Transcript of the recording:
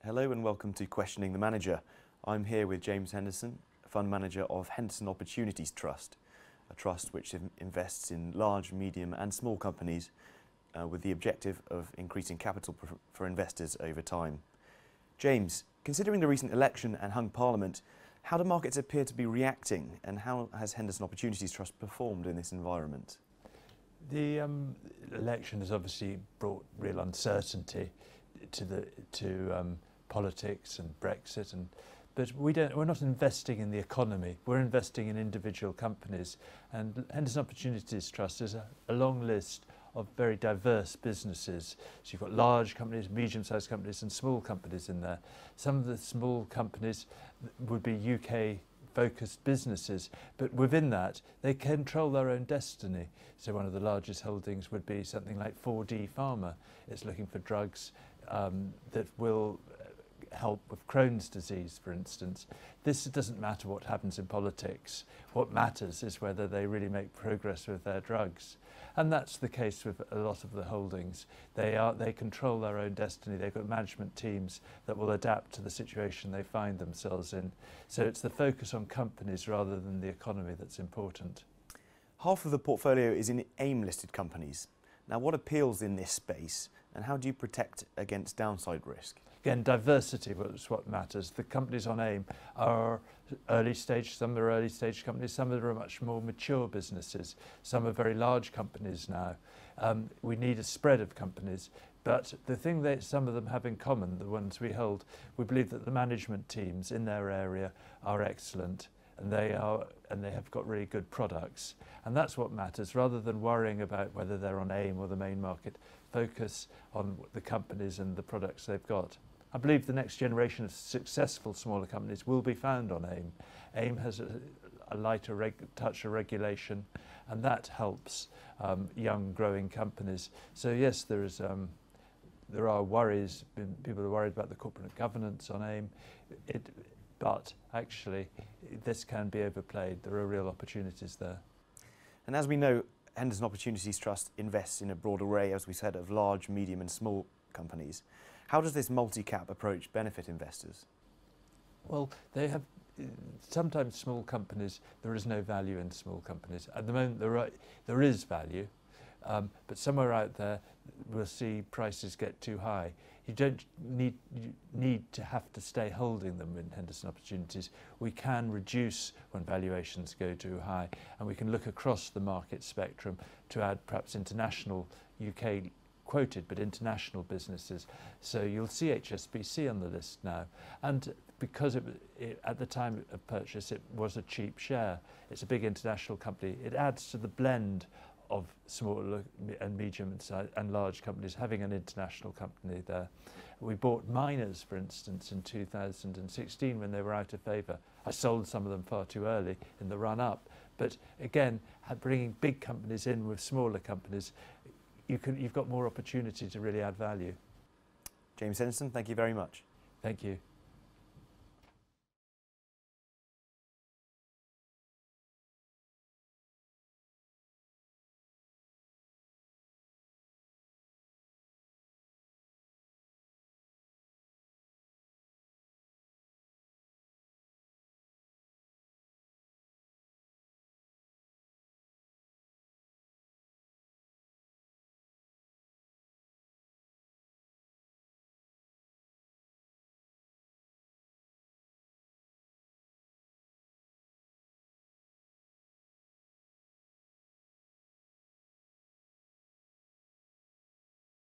Hello and welcome to Questioning the Manager. I'm here with James Henderson, Fund Manager of Henderson Opportunities Trust, a trust which invests in large, medium and small companies with the objective of increasing capital for investors over time. James, considering the recent election and hung parliament, how do markets appear to be reacting, and how has Henderson Opportunities Trust performed in this environment? The election has obviously brought real uncertainty to politics and Brexit, but we're not investing in the economy. We're investing in individual companies, and Henderson Opportunities Trust is a long list of very diverse businesses. So you've got large companies, medium-sized companies and small companies in there. Some of the small companies would be UK-focused businesses, but within that they control their own destiny. So one of the largest holdings would be something like 4D Pharma. It's looking for drugs that will help with Crohn's disease, for instance. This doesn't matter what happens in politics. What matters is whether they really make progress with their drugs. And that's the case with a lot of the holdings. They control their own destiny. They've got management teams that will adapt to the situation they find themselves in. So it's the focus on companies rather than the economy that's important. Half of the portfolio is in AIM-listed companies. Now, what appeals in this space, and how do you protect against downside risk? Again, diversity is what matters. The companies on AIM are early stage, some are early stage companies, some are much more mature businesses, some are very large companies now. We need a spread of companies, but the thing that some of them have in common, the ones we hold, we believe that the management teams in their area are excellent, and they have got really good products. And that's what matters, rather than worrying about whether they're on AIM or the main market. Focus on the companies and the products they've got. I believe the next generation of successful smaller companies will be found on AIM. AIM has a lighter touch of regulation, and that helps young growing companies. So yes, there are worries. People are worried about the corporate governance on AIM, but actually this can be overplayed. There are real opportunities there. And as we know, Henderson Opportunities Trust invests in a broad array, as we said, of large, medium and small companies. How does this multi-cap approach benefit investors? Well, they have sometimes small companies, there is no value in small companies. At the moment there is value, but somewhere out there we'll see prices get too high. You don't need to have to stay holding them in Henderson Opportunities. We can reduce when valuations go too high, and we can look across the market spectrum to add perhaps international, UK quoted, but international businesses. So you'll see HSBC on the list now. And because at the time of purchase it was a cheap share, it's a big international company, it adds to the blend of small and medium and large companies having an international company there. We bought miners, for instance, in 2016 when they were out of favour. I sold some of them far too early in the run-up. But again, bringing big companies in with smaller companies, you've got more opportunity to really add value. James Henderson, thank you very much. Thank you.